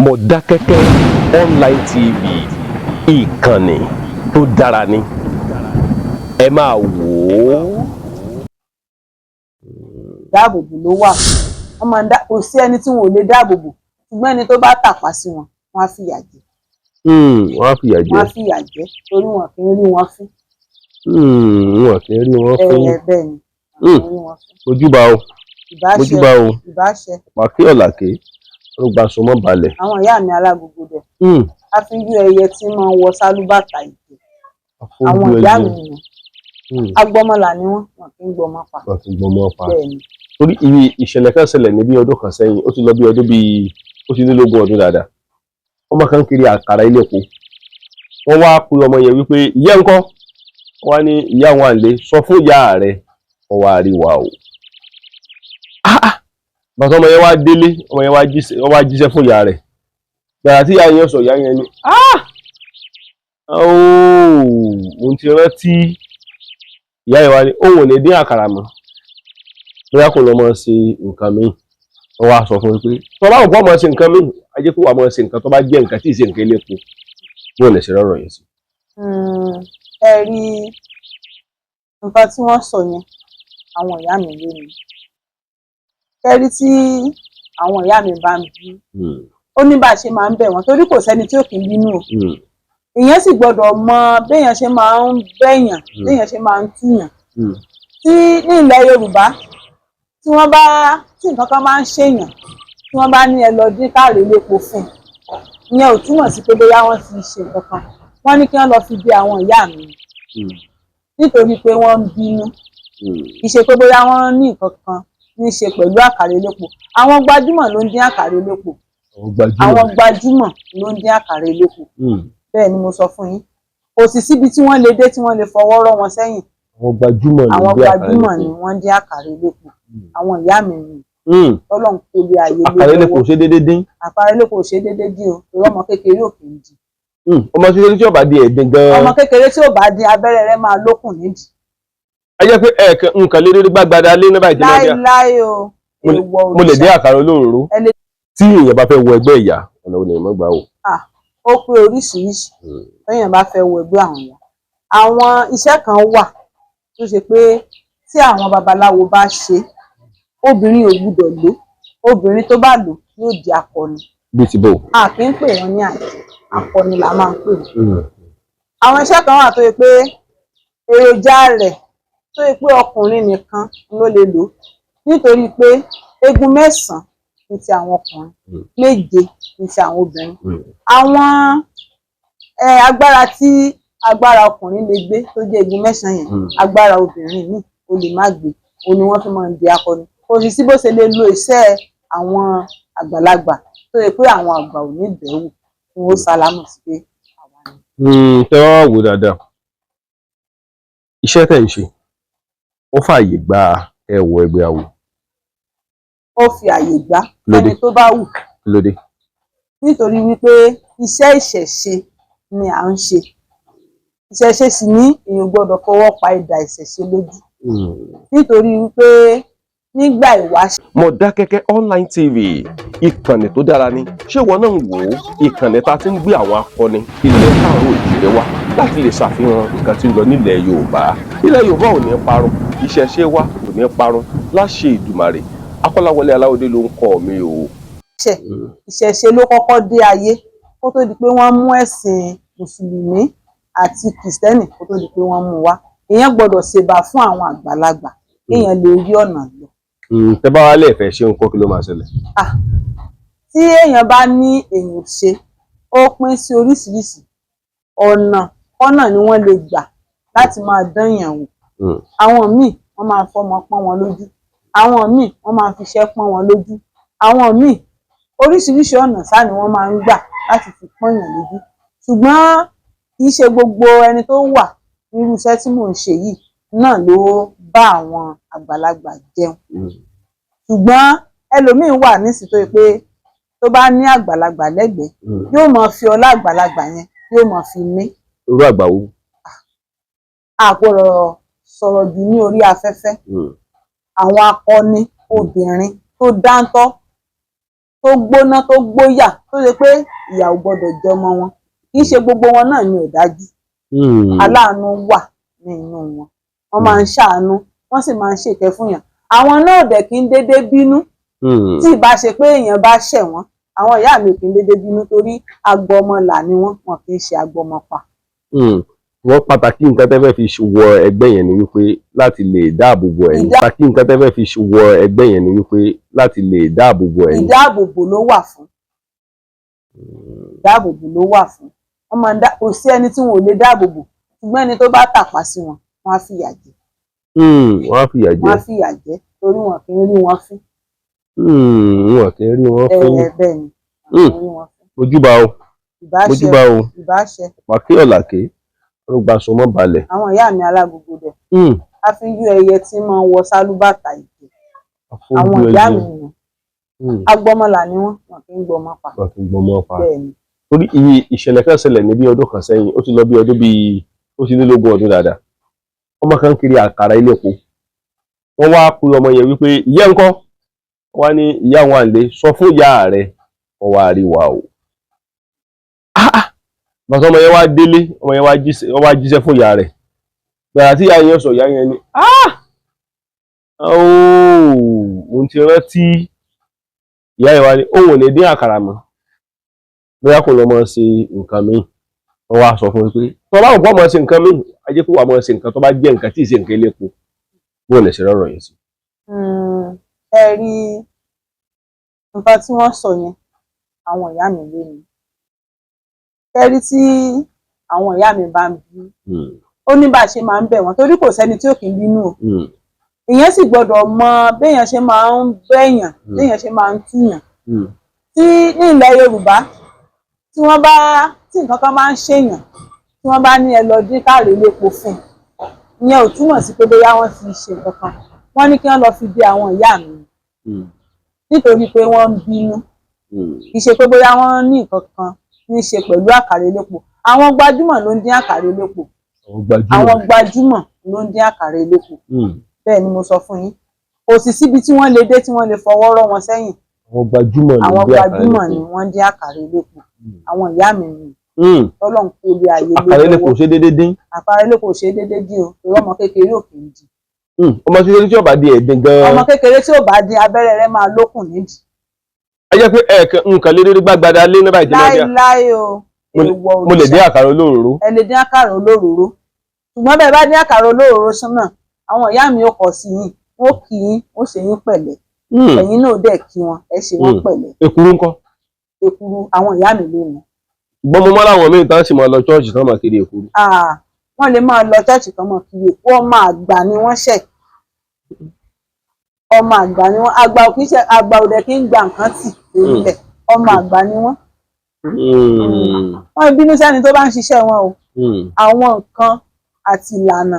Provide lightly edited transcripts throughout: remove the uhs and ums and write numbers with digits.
Mọ̀dákẹ́kẹ́ online TV, ìkànnì tó dára ni ẹ máa wò ó. Dáàbòbò ló wà, kò sí ẹni tí wọn ò lè dáàbòbò, ṣùgbọ́n ẹni tó bá tàpá sí wọn, wọ́n á fìyà jẹ. Wọ́n á fìyà jẹ. Wọ́n á fìyà jẹ torí wọn kì í rí wọn fín. Wọn kì í rí wọn fín. Bẹ́ẹ̀ ni, wọn kì í rí wọn fín. Ojúbà o. Ojúbà o. Ìbáṣẹ. Pàkí ọ̀làkè ló gba sọmọ balẹ̀. Àwọn ìyá mi alágogo dẹ̀. Afínjú ẹyẹ tí máa ń wọ sálúbàtà ìjẹ. Àwọn ìyá mi nìyẹn. Agbọ́mọlà ni wọ́n kì í gbọmọ pa. Wọ́n kì í gbọmọ pa. Bẹ́ẹ̀ ni. Torí ìṣẹ̀lẹ̀ kan ṣẹlẹ̀ ní bí ọdún kan sẹ́yìn, ó ti lọ bí ọdún bíi ó ti ní lógún ọdún dáadáa. Ọmọ kan kiri àkàrà ilé epo. Wọ́n wá pe ọmọ yẹn wípé ìyá ńkọ́? Wọ́n á ní ìyá wọn àlè sọ fún ìyá rẹ̀ wọ́n wá rí wa o. Bàtà ọmọ yẹn wá délé, ọmọ yẹn wá jíṣẹ́ fún ìyá rẹ̀. Gbàrà tí ìyá yẹn sọ, ìyá yẹn ní mo ti rántí. Ìyá yẹn wá ní òun ò lè dín àkàrà mọ́, bóyá kò lọ mọ ṣe nǹkan míì. Wọ́n wá sọ fún mi pé tó bá wù kó mọ ṣe nǹkan míì, a jẹ́ kó wà mọ ṣe nǹkan tó bá jẹ́ nǹkan tí ì ṣe nǹkan elépo yóò lè ṣe rọrọ yẹn sí. Ẹ rí nǹkan tí wọ́n sọ yẹn, àwọn ìyá mi lé mi. Ẹ rí tí àwọn ìyá mi bá ń bí, ó ní bá a ṣe máa ń bẹ̀ wọ́n torí kò sẹ́ni tí ò kì í bínú o. Èèyàn sì gbọ́dọ̀ mọ béèyàn ṣe máa ń bẹ̀yàn, béèyàn ṣe máa ń túyàn. Tí ní ilẹ̀ Yorùbá tí nǹkan kan máa ń ṣèyàn, tí wọ́n bá ní ẹ lọ dín káàrí lépo fún un, ìyẹn ò túmọ̀ sí pé bóyá wọ́n ti ṣe nǹkan kan. Wọ́n ní kí wọ́n lọ fi bí àwọn ìyá mi nítorí pé wọ́n ń bínú. Kì í ṣe pé bóyá wọ́n ní nǹkan kan ní í ṣe pẹ̀lú àkàrà elépo. Àwọn gbajúmọ̀ ló ń dín àkàrà elépo. Àwọn gbajúmọ̀ ló ń dín àkàrà elépo. Bẹ́ẹ̀ ni mo sọ fún yín. Kò sì síbi tí wọ́n lè dé tí wọ́n lè fọwọ́ rọ́ wọn sẹ́yìn. Àwọn gbajúmọ̀ ni wọ́n dín àkàrà elépo. Àwọn ìyá mi ni Ọlọ́run kò lè ayé lé lọ́wọ́. Àkàrà elépo ṣe déédéé dín. Àkàrà elépo ṣe déédéé dín o, torí ọmọ kékeré ò kì í dín. Ọmọ kékeré tí ò bá dín ẹ̀dín gan-an. Ọmọ kékeré tí ò bá dín abẹ́rẹ́ rẹ̀ máa lókùn nídìí. A jẹ́ pé nǹkan lé lórí gbàgbádá lé ní báyìí jẹ́ lọ́dẹ. Láíláí o. Mo lè dín àkàrà olóró. Tí èèyàn bá fẹ́ wọ ẹgbẹ́ ìyá, ọ̀nà ò ní mọ́ gbà o. Ó pé oríṣiríṣi téèyàn bá fẹ́ wọ ẹgbẹ́ àwọn ìyá. Àwọn iṣẹ́ kan wà tó ṣe pé tí àwọn babaláwo bá ṣe, obìnrin ò gbúdọ̀ lò. Obìnrin tó bá lò yóò di akọni. Bí ti bò. A kì í pè wọ́n ní àjẹ́, akọni la máa ń pè wọ́n. Àwọn iṣẹ́ kan wà tó yẹ pé èròjà rẹ̀ tó yẹ pé ọkùnrin nìkan ló lè lò, nítorí pé eegun 9 ní ti àwọn ọkùnrin, 7 ní ti àwọn obìnrin. Àwọn agbára tí agbára ọkùnrin lè gbé tó jẹ́ eegun 9 yẹn, agbára obìnrin míì ó lè má gbé, òun ni wọ́n fi máa ń di akọni. Kò sì sí bó ṣe lè lo iṣẹ́ àwọn àgbàlagbà tó yẹ pé àwọn àgbà ò ní bẹ̀wò fún ó sálámù sí pé àwa ni. Tẹ́ wá wò dáadáa, iṣẹ́ tẹ̀ ń ṣe ó fààyè gba ẹwọ ẹgbẹ́ awo. Ó fi àyè gbà ẹni tó bá wù. Lóde. Nítorí wípé iṣẹ́ ìṣẹ̀ṣe ni à ń ṣe. Ìṣẹ̀ṣe sì ní èèyàn gbọ́dọ̀ fọwọ́ pa idà ìṣẹ̀ṣe lójú. Nítorí wípé nígbà ìwáṣẹ̀. Mọ̀dákẹ́kẹ́ online TV, ìkànnì tó dára ni. Ṣé ìwọ náà ń wò ó? Ìkànnì tá a ti ń gbé àwọn akọni ilẹ̀ káàárọ̀ oòjíire wá láti lè ṣàfihàn nǹkan tí ń lọ nílẹ̀ Yorùbá. Ilẹ̀ Yorùbá ò ní parun, ìṣẹ̀ṣe wa ò ní parun láṣẹ Ìdùmarè. Akọ́láwọlé Aláwọ̀dé ló ń kọ́ mi o. Ìṣẹ̀ṣe ló kọ́kọ́ dé ayé kó tó di pé wọ́n mú ẹ̀sìn Mùsùlùmí àti Kìrìsìtẹ́nì kó tó di pé wọ́n mú wá. Èèyàn gbọ́dọ̀ ṣèbà fún àwọn àgbàlagbà kéèyàn lè rí ọ̀nà lọ. Tẹ́ bá wá lẹ́ẹ̀fẹ́ ṣe nǹkan kí ló máa ṣẹlẹ̀? Tí èèyàn bá ní èèyàn ṣe, ó pín sí oríṣiríṣi ọ̀nà ni wọ́n lè gbà láti máa dán yàn wò. Àwọn míì wọ́n máa fọmọ pọ́n wọn lójú. Àwọn míì wọ́n máa fi iṣẹ́ pọ́n wọn lójú. Àwọn míì oríṣiríṣi ọ̀nà sáà ni wọ́n máa ń gbà láti fi pọ́n yàn lójú. Ṣùgbọ́n kì í ṣe gbogbo ẹni tó wà nírú iṣẹ́ tí mò ń ṣe yìí náà ló bá àwọn àgbàlagbà jẹun. Ṣùgbọ́n ẹlòmíín wà nísìnyí tó yẹ pé tó bá ní àgbàlagbà lẹ́gbẹ̀ẹ́ yóò máa fi ọlá àgbàlagbà yẹn yóò máa fi mí. Irú àgbà wo? Àgbọ̀rọ̀ sọ̀rọ̀ jù ní orí afẹ́fẹ́. Àwọn akọni obìnrin tó dáńtọ́ tó gbóná tó gbóyà tó ṣe pé ìyà ò gbọdọ̀ jẹ ọmọ wọn. Kì í ṣe gbogbo wọn náà ni ò dájú. Aláàánú wà ní inú wọn. Wọ́n máa ń ṣàánú, wọ́n sì máa ń ṣèkẹ́ fún yàn. Àwọn náà dẹ̀ kí ń dédé bínú. Tí ìbá ṣe pé èèyàn bá ṣẹ̀ wọ́n, àwọn ìyá mi kì í dédé bínú torí agbọmọlà ni wọ́n kì í ṣe agbọmọpa. Wọ́n pàtàkì nǹkan tẹ́ fẹ́ fi wọ ẹgbẹ́ yẹn ni wípé láti lè dáàbò bo ẹ̀yin. Pàtàkì nǹkan tẹ́ fẹ́ fi wọ ẹgbẹ́ yẹn ni wípé láti lè dáàbò bo ẹ̀yin. Ìdáàbòbò ló wà fún. Ìdáàbòbò ló wà fún. Wọ́n máa ń kò sí ẹni tí wọn ò lè dáàbòbò, ṣùgbọ́n ẹni tó bá tàpá sí wọn, wọ́n á fìyà jẹ. Wọ́n á fìyà jẹ. Wọ́n á fìyà jẹ torí wọn kì í rí wọn fín. Wọn kì í rí wọn fín. Bẹ́ẹ̀ ni, wọn kì í rí wọn fín. Ojúbà o. Ojúbà o. Ìbáṣẹ. Pàkí ọ̀làkè. Ó gba sọmọ balẹ̀. Àwọn ìyá mi alágogo dẹ̀. A fi yú ẹyẹ tí máa ń wọ sálúbàtà ìjẹ. Àwọn ìyá mi nìyẹn. Agbọmọlà ni wọn kì í gbọmọ pa. Wọn kì í gbọmọ pa. Bẹ́ẹ̀ni. Torí ìṣẹ̀lẹ̀ kan ṣẹlẹ̀ ní bí ọdún kan sẹ́yìn, ó ti lọ bí ọdún bíi ó ti lé lógún ọdún dáadáa. Ọmọ kan kiri àkàrà ilé epo. Wọ́n wá pe ọmọ yẹn wípé ìyá ńkọ́? Wọ́n wá ní ìyá wọn àlè sọ fún ìyá rẹ̀ wọ́n wá rí wa o. Bàtà ọmọ yẹn wá délé, ọmọ yẹn wá jíṣẹ́ fún ìyá rẹ̀. Gbàrà tí ìyá yẹn sọ, ìyá yẹn ní mo ti rántí. Ìyá yẹn wá ní òun ò lè dín àkàrà mọ́, bóyá kò lọ mọ ṣe nǹkan míì. Wọ́n wá sọ fún mi pé tó bá wù kó mọ ṣe nǹkan míì, a jẹ́ kó wà mọ ṣe nǹkan tó bá jẹ́ nǹkan tí ì ṣe nǹkan elépo. Bó lè ṣe rọrọ yẹn sí. Ẹ rí nǹkan tí wọ́n sọ yẹn, àwọn ìyá mi lé mi. Ẹ rí tí àwọn ìyá mi bá ń bí, ó ní bá a ṣe máa ń bẹ̀ wọ́n torí kò sẹ́ni tí ò kì í bínú o. Ìyẹn sì gbọ́dọ̀ mọ béèyàn ṣe máa ń bẹ̀yàn, béèyàn ṣe máa ń túyàn. Tí ní ilẹ̀ Yorùbá tí nǹkan kan máa ń ṣèyàn, tí wọ́n bá ní ẹ lọ dín káàrí lépo fún un, ìyẹn ò túmọ̀ sí pé bóyá wọ́n fi ṣe nǹkan kan. Wọ́n ní kí wọ́n lọ fi bí àwọn ìyá mi nítorí pé wọ́n ń bínú. Kì í ṣe pé bóyá wọ́n ní nǹkan kan ní í ṣe pẹ̀lú àkàrà elépo. Àwọn gbajúmọ̀ ló ń dín àkàrà elépo. Àwọn gbajúmọ̀ ló ń dín àkàrà elépo. Bẹ́ẹ̀ ni mo sọ fún yín. Kò sì síbi tí wọ́n lè dé tí wọ́n lè fọwọ́ rọ́ wọn sẹ́yìn. Àwọn gbajúmọ̀ ni wọ́n dín àkàrà elépo. Àwọn ìyá mi ni Ọlọ́run kò lè ayé lé lọ́wọ́. Àkàrà elépo ṣe déédéé dín. Àkàrà elépo ṣe déédéé dín o, torí ọmọ kékeré ò kì í dín. Ọmọ kékeré tí ò bá dín ẹ̀dín gan-an. Ọmọ kékeré tí ò bá dín abẹ́rẹ́ rẹ̀ máa lókùn nídìí. A jẹ́ pé nǹkan lé lórí gbàgbàdà lé ní báyìí. Láíláí o. Mo lè dín àkàrà olóròró. Ẹ lè dín àkàrà olóròró. Ṣùgbọ́n bẹ́ẹ̀ bá dín àkàrà olóròró sánà, àwọn ìyá mi ó kọ̀ sí yín, ó kì í, ó ṣe yín pẹ̀lẹ́. Ẹ̀yin náà dẹ̀ kí wọn, ẹ ṣe wọ́n pẹ̀lẹ́. Èkuru ńkọ́? Èkuru àwọn ìyá mi ló ní. Ṣùgbọ́n mo mọ́ láwọn míì tán sì máa lọ ṣọ́ọ̀ṣì tán máa kiri èkuru. Wọ́n lè máa lọ ṣọ́ọ̀ṣì tán máa kiri èkuru. Ọmọ àgbà ni wọ́n ṣẹ̀. Ọmọ àgbà ni wọ́n. Àgbà ò dẹ̀ kí ń gba nǹkan tì lórílẹ̀. Ọmọ àgbà ni wọ́n. Wọ́n bínú sẹ́ni tó bá ń ṣiṣẹ́ wọn o. Àwọn nǹkan àti ìlànà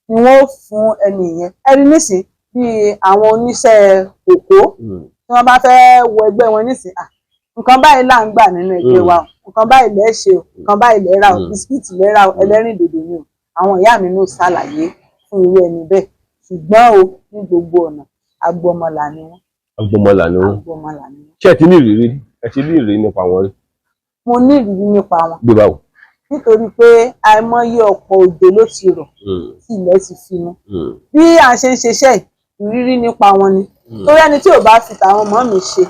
ni wọ́n fún ẹni yẹn. Ẹni nísìn bíi àwọn oníṣẹ́ kòkó tí wọ́n bá fẹ́ wọ ẹgbẹ́ wọn nísìn, nǹkan báyìí là ń gbà nínú ẹgbẹ́ wa o, nǹkan báyìí lẹ́ ṣe o, nǹkan báyìí lẹ́ ra o, bisikíìtì lẹ́ ra o, ẹlẹ́rìndòdò ni o. Àwọn ìyá mi ló ṣàlàyé fún irú ẹni bẹ́ẹ̀. Ṣùgbọ́n o ní gbogbo ọ̀nà agbọmọlà ni wọ́n. Agbọmọlà ni wọ́n. Agbọmọlà ni wọ́n. Ṣé ẹ ti ní ìrírí? Ẹ ti ní ìrírí nípa wọn rí? Mo ní ìrírí nípa wọn. Bí báwo? Nítorí pé àìmọye ọ̀pọ̀ òjò ló ti rọ̀ tí ilẹ̀ ti fi mọ́. Bí à ń ṣe ń ṣiṣẹ́ ìrírí nípa wọn ni. Torí ẹni tí ò bá fi tàwọn ọmọ mi ṣe,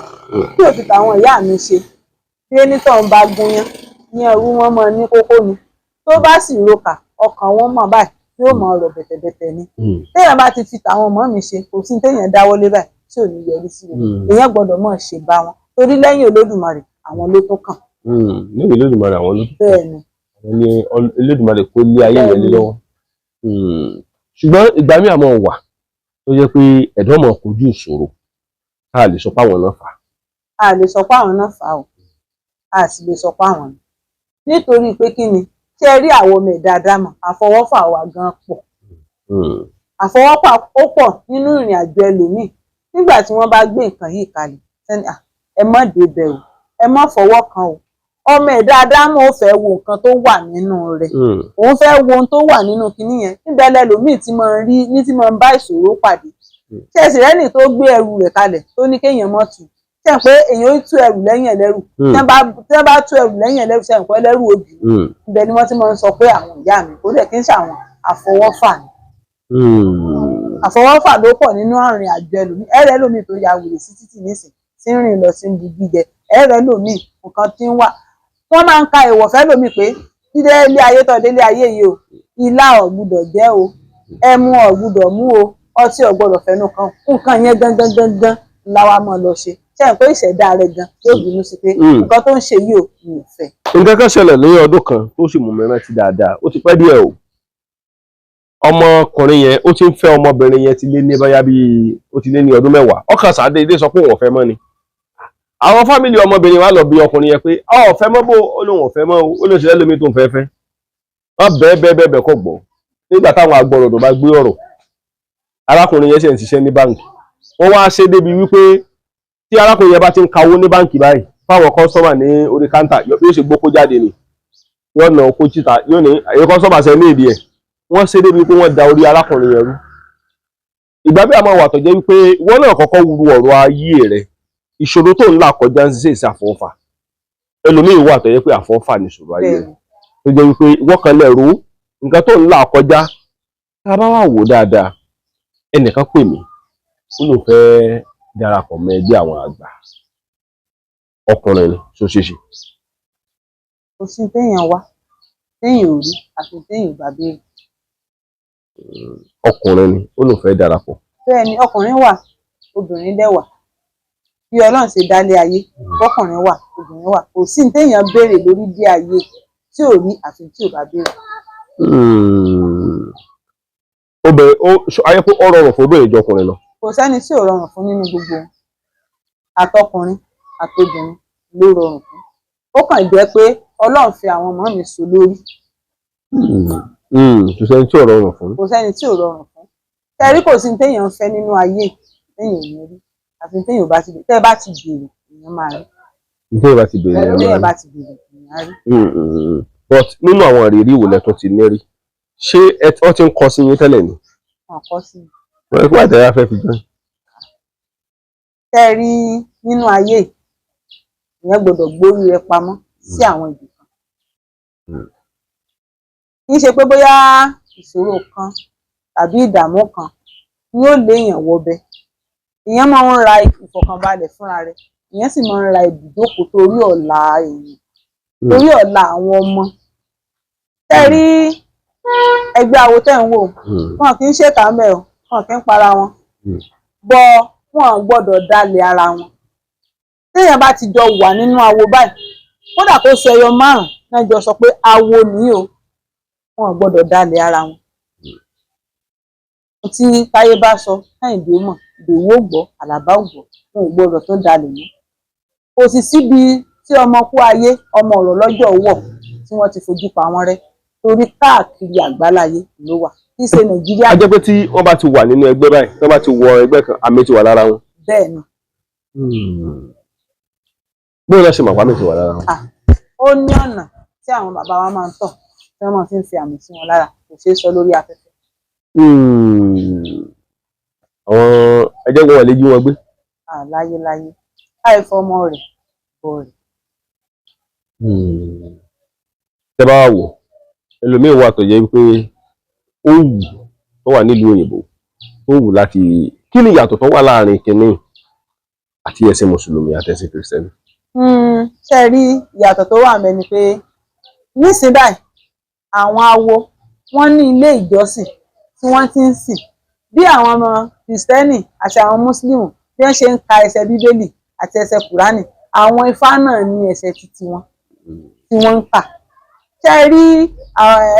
tí ò fi tàwọn ìyá mi ṣe, bí ẹni tó ń bá gúnyán ní ẹrú wọn mọ ní kókó ni. Tó bá sì rokà, ọkàn wọn mọ̀ báyìí yóò mọ ọ̀rọ̀ bẹ̀tẹ̀bẹ̀tẹ̀ ni. Téèyàn bá ti fi tàwọn ọmọ mi ṣe, kò sí téèyàn dáwọ́lé báyìí tí ò ní yọrí sí rẹ̀. Èèyàn gbọ́dọ̀ mọ̀ ṣe bá wọn. Torí lẹ́yìn Olódùmarè, àwọn ló tó kàn. Lẹ́yìn Olódùmarè àwọn ló tó kàn. Bẹ́ẹ̀ni. Ní Olódùmarè kó lé ayé yẹn lé lọ́wọ́. Ṣùgbọ́n ìgbà míì àmọ́ wà tó jẹ́ pé ẹ̀dọ́ mọ̀ kojú ìṣòro, a lè sọ páwọn náà fà á. A lè sọ páwọn náà fà á o, a sì lè sọ páwọn ni. Nítorí pé kí ni, ṣé ẹ rí àwọn ọmọ ẹ̀dá Ádámọ̀, àfọwọ́fà wa gan pọ̀. Àfọwọ́fà ó pọ̀ nínú ìrìn àjò ẹlòmíì. Nígbà tí wọ́n bá gbé nǹkan yìí kalẹ̀, ẹ má débẹ̀ o, ẹ má fọwọ́ kan o. Ọmọ ẹ̀dá Ádámọ̀ ó fẹ́ wo nǹkan tó wà nínú rẹ̀. Òun fẹ́ wo ohun tó wà nínú kinní yẹn. Níbẹ̀ lẹ́lòmíì tí máa ń rí ní tí máa ń bá ìṣòro pàdé. Ṣé ẹ̀sìn rẹ́nì tó gbé ẹrù rẹ̀ kalẹ̀ tó ní kéèyàn mọ́ tù, ṣe pé èèyàn ó tú ẹrù lẹ́yìn ẹlẹ́rù tẹ́ bá tú ẹrù lẹ́yìn ẹlẹ́rù ṣe pé ẹlẹ́rù òbí ibẹ̀ ni wọ́n ti máa ń sọ pé àwọn ìyá mi kò dẹ̀ kí n ṣàwọn àfọwọ́fà ni àfọwọ́fà ló pọ̀ nínú àrìn àjọ ẹlòmíì ẹ̀rẹ́ lòmíì tó ya wèrè sí títì nísìn tí ń rìn lọ sí ibi gbígbẹ ẹ̀rẹ́ lòmíì nǹkan tí ń wà wọ́n máa ń ka ìwọ̀fẹ́ lòmíì pé dídé ilé ayé tó délé ayé yìí o ilá ò gbúdọ̀ jẹ o ẹmu ò gbúdọ̀ mú o ọtí ò gbọ́dọ̀ fẹnu kan nǹkan yẹn gangan láwa máa lọ ṣe ṣe pé ìṣẹ̀dá rẹ̀ gan yóò bínú sí pé nǹkan tó ń ṣe yìí ò ní ìfẹ́. nǹkan kan ṣẹlẹ̀ ní ọdún kan tó sì mú mi rántí dáadáa ó ti pẹ́ díẹ̀ o ọmọkùnrin yẹn ó ti ń fẹ́ ọmọbìnrin yẹn ti lé ní báyá bíi ó ti lé ní ọdún mẹ́wàá ọkàn sáadé ilé sọ pé òun ò fẹ́ mọ́ ni àwọn fámìlì ọmọbìnrin wa lọ bí ọkùnrin yẹn pé ọ ò fẹ́ mọ́ bó ó lóun ò fẹ́ mọ́ ó lóun ṣe lẹ́lómi tó ń fẹ́ fẹ́ wọ́n bẹ́ẹ̀ kọ́ gbọ́ nígbà táwọn agbọ̀rọ̀dọ̀ bá gbé ọ̀rọ̀ arákùnrin yẹn ṣe ń ṣiṣẹ́ ní báǹkì wọ́n wá ṣe débi wípé tí arákùnrin yẹn bá ti ń kawó ní báǹkì báyìí fáwọn kọ́sọ́mà ní orí káńtà yóò ṣe gbókó jáde ni yóò nà okó títa yóò ní èyí kọ́sọ́mà ṣe ní èdè ẹ̀ wọ́n ṣe débi pé wọ́n da orí arákùnrin yẹn rú ìgbà bí a máa wà tó jẹ́ wípé wọ́n náà kọ́kọ́ wúru ọ̀rọ̀ ayé rẹ̀ ìṣòro tó ń là kọjá ń ṣe ìṣe àfọwọ́fà ẹlòmíì wà tó jẹ́ pé àfọwọ́fà ní ìṣòro ayé rẹ̀ tó jẹ́ wípé wọ́n kan lẹ̀ rú nǹkan tó ń là kọjá tá a bá wà wò dáadáa ẹnìkan pè mí ó lóun fẹ́ darapọ̀ mọ́ ẹgbẹ́ àwọn àgbà ọkùnrin ni tó ṣeéṣe. kò sí téèyàn wá téèyàn ò rí àti téèyàn bá béèrè. ọkùnrin ni ó lóun fẹ́ darapọ̀. bẹ́ẹ̀ ni ọkùnrin wà obìnrin dẹ̀ wà bí Ọlọ́run ṣe dálé ayé ọkùnrin wà obìnrin wà kò sí téèyàn béèrè lórí bí ayé tí ò rí àti tí ò bá béèrè. obìnrin ayé pé ó rọrùn fún obìnrin jọ ọkùnrin lọ. kò sẹ́ni tí ò rọrùn fún nínú gbogbo àtọkùnrin àtobìnrin ló rọrùn fún ó kàn jẹ́ pé Ọlọ́run fi àwọn ọmọ mi so lórí. kò sẹ́ni tí ò rọrùn fún. kò sẹ́ni tí ò rọrùn fún tẹ́rí kò sí téèyàn ń fẹ́ nínú ayé téèyàn ò ní rí àfi téèyàn bá ti bèrè tẹ́ bá ti bèrè èèyàn máa rí. téèyàn bá ti bèrè téèyàn bá ti bèrè èèyàn rí. but nínú àwọn ìrírí ìwòlẹ̀ tó ti ní rí ṣé ọ ti ń kọ sí yín tẹ́lẹ̀ ni. wọn kọ sí i. wọ́n fún àtẹ̀yà fẹ́ fi jẹun. tẹ́rí nínú ayé ìyẹn gbọ́dọ̀ gbórí rẹ pamọ́ sí àwọn ibì kan. kì í ṣe pé bóyá ìṣòro kan tàbí ìdààmú kan ni ó léèyàn wọbẹ̀ ìyẹn máa ń ra ìfọ̀kànbalẹ̀ fúnra rẹ̀ ìyẹn sì máa ń ra ibùjókòó torí ọ̀la èèyàn torí ọ̀la àwọn ọmọ. tẹ́rí ẹgbẹ́ awo tẹ́ ń wò wọn kì í ṣèkà mẹ́ o wọn kì í para wọn bọ́ wọn gbọ́dọ̀ dalẹ̀ ara wọn. téèyàn bá ti jọ wà nínú awo báyìí kódà kó ṣe ẹyọ márùn-ún náà jọ sọ pé awo nìyí o wọn gbọ́dọ̀ dalẹ̀ ara wọn. tí táyé bá sọ Kẹ́hìndé mọ̀ Ìdòwú ò gbọ́ Àlàbá ò gbọ́ wọn ò gbọ́dọ̀ tó dalẹ̀ mọ́. kò sì síbi tí ọmọ kú ayé ọmọ ọ̀rọ̀ lọ́jọ́ wọ̀ tí wọ́n ti fojú pa wọ́n rẹ́ torí káàkiri àgbáláyé ló wà kì í ṣe Nàìjíríà. a jẹ́ pé tí wọ́n bá ti wà nínú ẹgbẹ́ báyìí tí wọ́n bá ti wọ ẹgbẹ́ kan àmì ti wà lára wọn. bẹ́ẹ̀ ni. bóyá lọ ṣe màpá mi ti wà lára wọn. ó ní ọ̀nà tí àwọn bàbá wa máa ń tọ̀ tí wọ́n máa fi ń fi àmì sí wọn lára kò ṣeé sọ lórí afẹ́fẹ́. àwọn ẹjẹ́ wọn lè jí wọn gbé. láyéláyé láì fọmọ rẹ̀ bọ̀ rẹ̀. tẹ́ bá wò ẹlòmíín wà tó jẹ́ pé ó wù tó wà nílùú òyìnbó ó wù láti kí ni ìyàtọ̀ tó wà láàrin kínní àti ẹ̀sìn mùsùlùmí àti ẹ̀sìn kìrìsìtẹ́nì. ṣe rí ìyàtọ̀ tó wà mẹ́ni pé nísìnyí báyìí àwọn awo wọ́n ní ilé ìjọsìn tí wọ́n ti ń sìn bí àwọn ọmọ kìrìsìtẹ́nì àti àwọn mùsùlùmí bí wọ́n ṣe ń ka ẹsẹ̀ bíbélì àti ẹsẹ̀ kùránì àwọn ifá náà ní ẹsẹ̀ títí wọn tí wọ́n ń kà. ṣe rí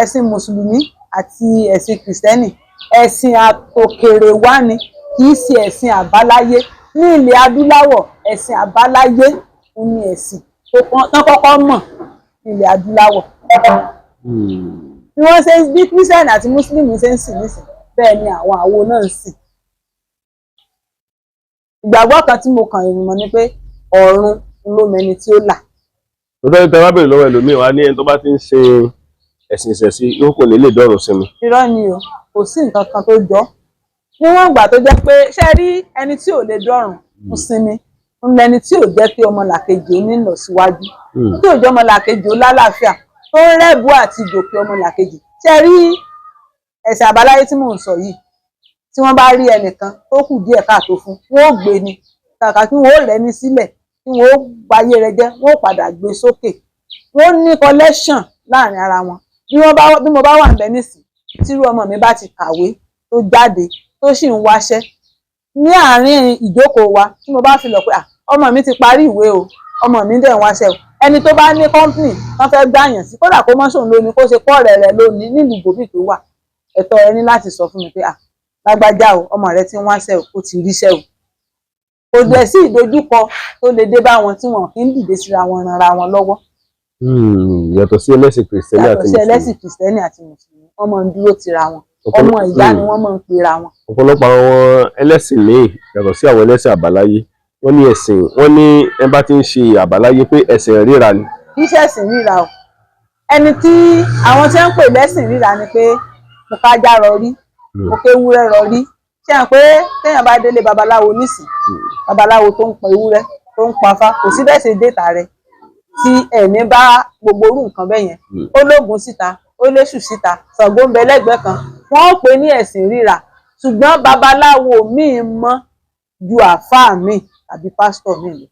ẹ̀sìn mùsùlùmí àti ẹ̀sìn kìrìsìtẹ́nì ẹ̀sìn àtòkèrè wá ni kì í ṣe ẹ̀sìn àbáláyé ní ilẹ̀ adúláwọ̀ ẹ̀sìn àbáláyé ní ẹ̀sìn tó kọ́kọ́ mọ̀ ní ilẹ̀ adúláwọ̀. bí wọ́n ṣe bí kírísítẹ́nì àti mùsùlùmí ṣe ń sìn nísìn bẹ́ẹ̀ ni àwọn àwo náà ń sìn. ìgbàgbọ́ kan tí mo kàn ìrìnmọ̀ ni pé ọ̀run ló mẹni tí ó là. lọ́tọ́ tí wọ́n bèrè lọ́wọ́ ẹlòmíì wá ní ẹni tó bá ti ń ṣe ẹ̀sìn ìṣẹ̀sí yóò kò ní lè dọ́rùn sí mi. irọ́ ni o kò sí nǹkan kan tó jọ níwọ̀n ìgbà tó jẹ́ pé ṣe rí ẹni tí ò lè dọ́rùn fún sinmi ń lẹni tí ò jẹ́ kí ọmọlàkejì ó ní ìlọsíwájú tí ò jẹ́ ọmọlàkejì ó lálàáfíà tó ń rẹ́bù àti gòkè ọmọlàkejì. Ṣé rí ẹ̀sìn àbáláyé tí mò ń sọ yìí, tí wọ́n bá rí ẹnìkan tó kù díẹ̀ káàtó fún, wọ́n ó gbé ni kàkà kí wọ́n ó rẹ́ni sílẹ̀ kí wọ́n ó bayé rẹ̀ jẹ́, wọ́n ó padà gbé sókè. Wọ́n ní connection láàrin ara wọn. Bí mo bá wà níbẹ̀ nísìn, tírú ọmọ mi bá ti kàwé tó jáde tó sì ń wáṣẹ́, ní àárín ìjókòó wa tí mo bá fi lọ pé ọmọ mi ti parí ìwé o, ọmọ mi dẹ̀ ń wáṣẹ́ o, ẹni tó bá ní company wọ́n fẹ́ gbàyàn sí, kódà kó mọ́ sóun lónìí, kó ṣe pọ́ rẹ̀ lónìí nílùú gbòmí tó wà, ẹ̀tọ́ ẹni láti sọ fún mi pé lágbájá o, ọmọ rẹ ti ń wáṣẹ́ o, ó ti ríṣẹ́ o. Kò dẹ̀ sí ìdojúkọ tó lè dé bá wọn tí wọn kì í dìde síra wọn ranra wọn lọ́wọ́. Yàtọ̀ sí ẹlẹ́sìn kìrìsìtẹ́nì àti mùsùlùmí, wọ́n máa ń dúró tira wọn, ọmọ ìyá ni wọ́n máa ń pera wọn. Ọ̀pọ̀lọpọ̀ àwọn ẹlẹ́sìn míì yàtọ̀ sí àwọn ẹlẹ́sìn àbáláyé, wọ́n ní ẹ bá ti ń ṣe àbáláyé pé ẹ̀sìn ríra ni. Iṣẹ́ ẹ̀sìn ríra o, ẹni tí àwọn tí wọ́n ń pè lẹ́sìn ríra ni pé mo kájá rọrí, mo kéwúrẹ́ rọrí. Ṣé à ń pé téèyàn bá délé babaláwo nísìn, babaláwo tó ń pa ewúrẹ́ tó ń pa fá, kò sí bẹ́ẹ̀ ṣe déta rẹ̀ tí ẹ̀mí bá gbogbo orú nǹkan bẹ́ẹ̀ yẹn, ó lóògùn síta, ó léṣù síta, Ṣàngó ń bẹ lẹ́gbẹ̀ẹ́ kan, wọ́n ó pè ní ẹ̀sìn ríra. Ṣùgbọ́n babaláwo míì mọ́ ju àáfàá míì tàbí pásítọ̀ míì lọ.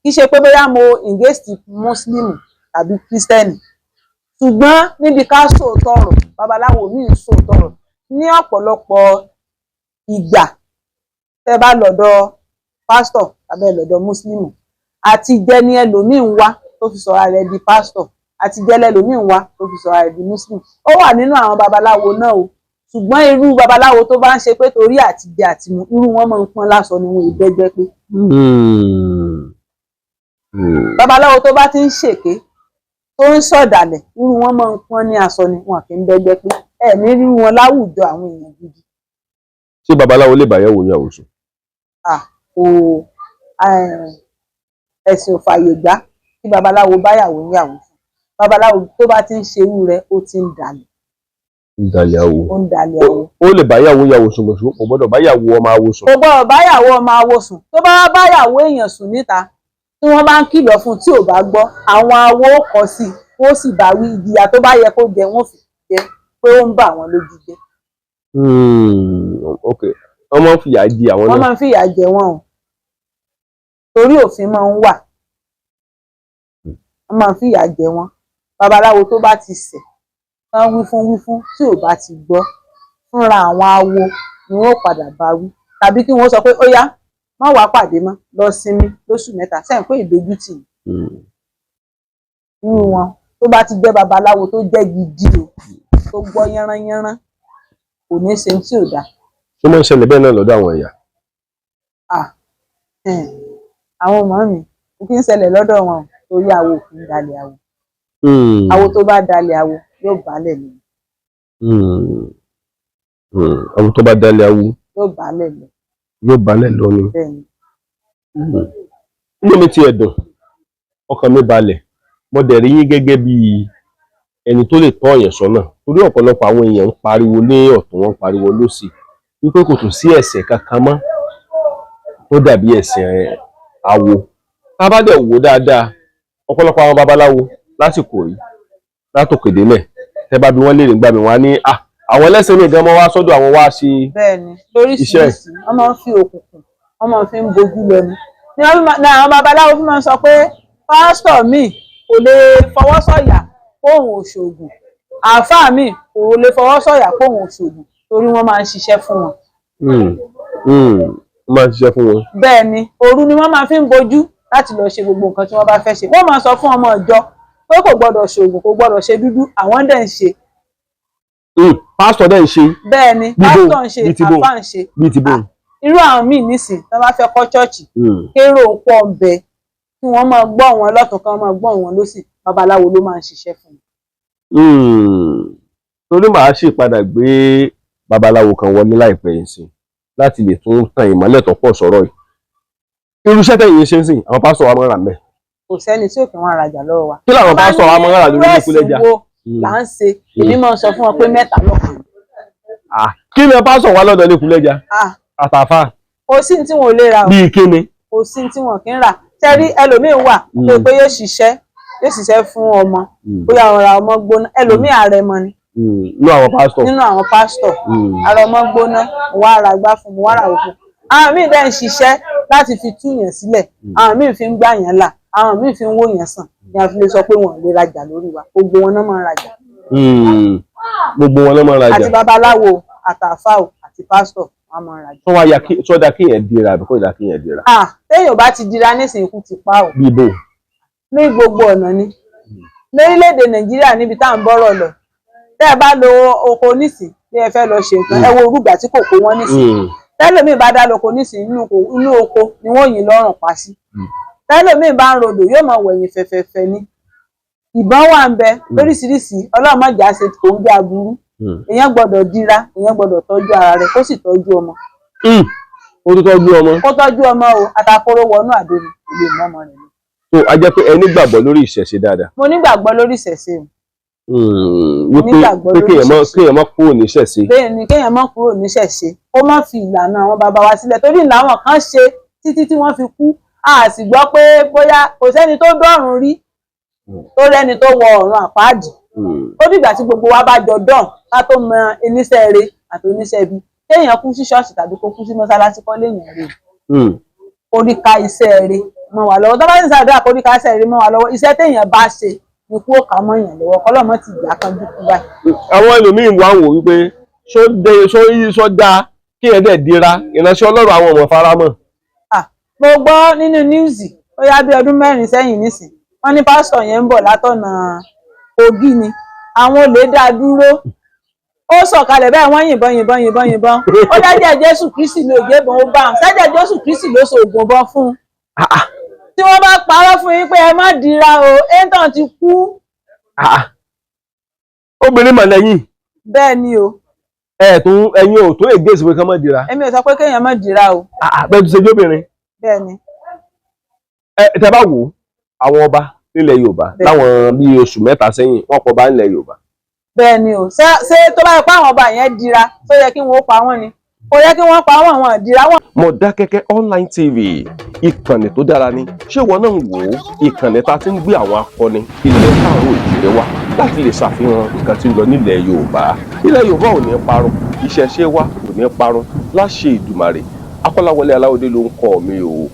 Kì í ṣe pé bóyá mo engage Muslim tàbí Kristẹni, ṣùgbọ́n níbi ká sòótọ́ ọ̀rọ̀, babaláwo míì ń sòótọ́ ọ̀rọ̀. Ní ọ̀pọ̀lọpọ̀ ìgbà tẹ́ bá lọ́dọ̀ pásítọ̀ tàbí lọ́dọ̀ Muslim, àti jẹ ni ẹlòmíì ń wá tó fi sọra rẹ̀ di pásítọ̀, àti jẹ lẹlòmíì ń wá tó fi sọra rẹ̀ di Muslim. Ó wà nínú àwọn babaláwo náà o, ṣùgbọ́n irú babaláwo tó bá ń ṣe pé torí àtijẹ àtimu, irú wọn máa ń pọ́n lásọ ni wọn ìbẹ́gbẹ́ pé. Babaláwo tó bá ti ń ṣèké tó ń sọ̀dàlẹ̀, irú wọn máa ń pọ́n ní aṣọ ni wọn kì í bẹ́gbẹ́ pé. Ẹ̀mí rí wọn láwùjọ àwọn èèyàn gidi. Ṣé babaláwo lè báyàwó yàwó sùn? Ẹ̀sìn ò fàyè gbà kí babaláwo báyàwó yàwó sùn. Babaláwo tó bá ti ń ṣe irú rẹ̀, ó ti ń dalẹ̀. Ń dalẹ̀ àwò. Ó ń dalẹ̀ àwò. Ó lè báyàwó yàwó sùn, kò gbọ́dọ̀ báyàwó ọmọ awo sùn. Kò gbọ́dọ̀ báyàwó ọmọ awo sùn. Tó bá báyàwó èèyàn sùn níta, tí wọ́n bá ń kìlọ̀ fún tí ò bá gbọ́, àwọn awo kọ sí, wọ́n sì bá wí, ìjìyà tó bá yẹ kó jẹ wọ́n fi jẹ pé ó ń bà wọ́n lójú jẹ́. Ok, wọ́n máa ń fìyà jẹ àwọn náà. Wọ́n máa ń fìyà jẹ wọ́n o, torí òfin máa ń wà. Wọ́n máa ń fìyà jẹ wọ́n. Babaláwo tó bá ti ṣẹ̀, tán wí fún tí ò bá ti gbọ́, fúnra àwọn awo ni wọ́n padà bá wí, tàbí kí wọ́n sọ pé ó yá, má wàá pàdé mọ́, lọ sinmi lóṣù mẹ́ta. Sẹ́yìn pé ìdójútì nínú wọn tó bá ti jẹ́ babaláwo tó jẹ́ gidi o, tó gbọ́ yánranyánran, kò ní ṣe tí ò dáa. Ó máa ń ṣẹlẹ̀ bẹ́ẹ̀ náà lọ́dọ̀ àwọn ẹ̀yà. Àwọn ọmọ mi kò kí ń ṣẹlẹ̀ lọ́dọ̀ wọn torí awo kì í dalẹ̀ awo. Awo tó bá dalẹ̀ awo yóò bálẹ̀ lọ. Awo tó bá dalẹ̀ awo yóò bálẹ̀ lọ. Yóò bálẹ̀ lọ ni. Inú mi ti ẹ̀dùn, ọkàn mi balẹ̀, mo dẹ̀ rí yín gẹ́gẹ́ bí ẹni tó lè tọ́ ọ̀yàn sọ́nà, torí ọ̀pọ̀lọpọ̀ àwọn èèyàn ń pariwo ní ọ̀tún, wọn ń pariwo lósì, wípé kò tún sí ẹ̀sìn kankan mọ́ tó dàbí ẹ̀sìn awo. Tá bá dẹ̀ wò dáadáa, ọ̀pọ̀lọpọ̀ àwọn babaláwo lásìkò yìí látòkè délẹ̀, tẹ́ bá bí wọ́n lè gbà mí wá ní àwọn ẹlẹ́sìn mi gan mọ́ wá sọ́dọ̀ àwọn wá ṣe iṣẹ́. Bẹ́ẹ̀ni, lóríṣiríṣi wọ́n máa ń fi òkùnkùn, wọ́n máa ń fi ń bojú lẹ́nu. Ní àwọn babaláwo fi máa ń sọ pé pásítọ̀ míì kò lè fọwọ́ sọ̀yà kóhun òṣògùn, àáfàá míì kò lè fọwọ́ sọ̀yà kóhun òṣògùn, torí wọ́n máa ń ṣiṣẹ́ fún wọn. Wọ́n máa ń ṣiṣẹ́ fún wọn. Bẹ́ẹ̀ni, òru ni wọ́n máa fi ń bojú láti lọ ṣe gbogbo nǹkan tí wọ́n bá fẹ́ ṣe. Wọ́n máa sọ fún ọmọ ìjọ pé kò gbọ́dọ̀ ṣògùn, kò gbọ́dọ̀ ṣe dúdú, àwọn dẹ̀ ń ṣe. Pásítọ̀ dẹ̀ ń ṣe. Bẹ́ẹ̀ni, pásítọ̀ ń ṣe, àfáà ń ṣe. Bí ti bò. Irú àwọn míì nísìn tí wọ́n bá fẹ́ kọ́ ṣọ́ọ̀ṣì, kérò pọ̀ ń bẹ, kí wọ́n máa gbọ́ wọn lọ́tún kan máa gbọ́ wọn lósì, babaláwo ló máa ń ṣiṣẹ́ fún wọn. Torí màá sì padà gbé babaláwo kan wọlé láìpẹ́ yìí sí láti lè tún tan ìmọ́lẹ̀ tó pọ̀ sọ̀rọ̀ yìí. Irúṣẹ́ tẹ̀yìn ṣe ń sìn, àwọn pásítọ̀ wa máa ń rà mẹ́. Kò sẹ́ni tí ò kí wọ́n rajà lọ́wọ́ wa. Kí làwọn pásítọ̀ wa máa ń rà lórí Ìkúlẹ́jà? Là ń ṣe, èmi máa ń sọ fún wọn pé mẹ́ta lọ́kàn. Kí ni pásítọ̀ wa lọ́dọ̀ Ìkúlẹ́jà? Àtàfà. Kò sí tí wọn ò lè ra o. Bíi kíni? kò sí tí wọn kì í rà tẹ́rí ẹlòmíín wà tó pé yóò ṣiṣẹ́ fún ọmọ bóyá ọ̀rọ̀ ọmọ gbóná ẹlòmíín àrẹ̀mọ ni nínú àwọn pásítọ̀ ara ọmọ gbóná wà á ra gbá fún mi wà á ra òkú àwọn míì dẹ́ ń ṣiṣẹ́ láti fi túyàn sílẹ̀ àwọn míì fi ń gbà yàn là àwọn míì fi ń wò yàn sàn ni a fi lè sọ pé wọn ò lè rajà lórí wa gbogbo wọn náà máa ń rajà. Gbogbo wọn náà máa ń rajà àti babaláwo àtàfáà àti pásítọ̀ wọn máa ń rajà. tó dá kéèyàn dira àbí kò dá kéèyàn dira. téèyàn bá ti dira nísìnyí kú ti pa ò. bíbò. ní gbogbo ọ̀nà ni lórílẹ̀‐èdè Nàìjíríà níbi tá à ń bọ́rọ̀ lọ tẹ́ ẹ bá lo oko nísìn bí ẹ fẹ́ lọ ṣe nǹkan ẹ wo orúgbà tí kò kó wọn nísìn tẹ́lòmíì bá dá lóko nísìn inú oko ni wọ́n yìn lọ́rùn pa sí tẹ́lòmíì bá ń rodò yóò máa wẹ̀yìn fẹ̀fẹ̀fẹ̀ ni ìbọn wà ń bẹ lóríṣiríṣi Ọlọ́run má jà ṣe kò ń gbé aburú èèyàn gbọ́dọ̀ dira èèyàn gbọ́dọ̀ tọ́jú ara rẹ̀ kó sì tọ́jú ọmọ. ó tó tọ́jú ọmọ. kó tọ́jú ọmọ o àtàkóró wọnú àdó ni ilé ìmọ̀ọ́mọ rẹ̀ ni. so a jẹ́ pé ẹ nígbàgbọ́ lórí ìṣẹ̀ṣe dáadáa. mo nígbàgbọ́ lórí ìṣẹ̀ṣe o. wípé kéèyàn má kúrò níṣẹ̀ṣe. bẹ́ẹ̀ ni kéèyàn má kúrò níṣẹ̀ṣe kó má fi ìlànà àwọn bàbá wa sílẹ̀ torí làwọn kan ṣe títí tí wọ́n fi kú a sì gbọ́ pé bóyá kò sẹ́ni tó dọ́run rí tó rẹ́ni tó wọ ọ̀run àpáàdì ó dìgbà tí gbogbo wa bá jọ dán ká tó mọ oníṣẹ́ rere àti oníṣẹ́ ibi kéèyàn kú sí ṣọ́ọ̀ṣì tàbí kó kú sí mọ́sálásí kọ́ léèyàn rè oríka iṣẹ́ rere mọ́ wa lọ́wọ́ tó bá ń ṣàdúrà kó oríka iṣẹ́ rere mọ́ wa lọ́wọ́ iṣẹ́ téèyàn bá ṣe ni kú òkà mọ́ èèyàn lọ́wọ́ kọ́lọ́mọ́ ti gbà kan jù kú báyìí. àwọn ẹlòmíín wá ń wò wípé sódà kí ẹ dẹ̀ dira ìránṣẹ́ Ọlọ́run àwọn ọmọ faramọ́. mo gbọ́ nínú níwùsì ó yá bí ọdún 4 sẹ́yìn nísìn wọ́n ní pásítọ̀ yẹn ń bọ̀ látọ̀nà Kogi ni àwọn olè dá dúró ó sọ̀kalẹ̀ bẹ́ẹ̀ wọ́n yìnbọn ó dájẹ́ Jésù Kristi ló gbébọn ó bá wọn sájẹ́ Jésù Kristi ló so ògùn bọ́ fún un tí wọ́n bá parọ́ fún yín pé ẹ má dira o ẹ̀ńtàn ti kú. obìnrin mà lẹ́yìn. bẹ́ẹ̀ ni o. ẹ̀yin ò tó ègé ìsìnkú kan má dira. èmi ò sọ pé kéèyàn má dira o. bẹ́ẹ̀ tó ṣe bí obìnrin. bẹ́ẹ̀ ni. tẹ́ bá wò àwọn ọba nílẹ̀ Yorùbá láwọn bíi oṣù 3 sẹ́yìn wọ́n pọ̀ bá nílẹ̀ Yorùbá. bẹ́ẹ̀ ni o ṣé tó bá yẹ pé àwọn ọba yẹn dira tó yẹ kí wọ́n pa wọ́n ni kò yẹ kí wọ́n pa wọ́n àwọn ìdíra wọn. Mọ̀dákẹ́kẹ́ online tv ìkànnì tó dára ni ṣé ìwọ náà ń wò ó ìkànnì tá a ti ń gbé àwọn akọni ilẹ̀ káàárọ̀ oòjíire wá láti lè ṣàfihàn nǹkan tí ń lọ nílẹ̀ Yorùbá ilẹ̀ Yorùbá ò ní parun ìṣẹ̀ṣe wa kò ní parun láṣẹ Ìdùmarè Akọ́láwọlé Aláwọ̀dé ló ń kọ́ mi o.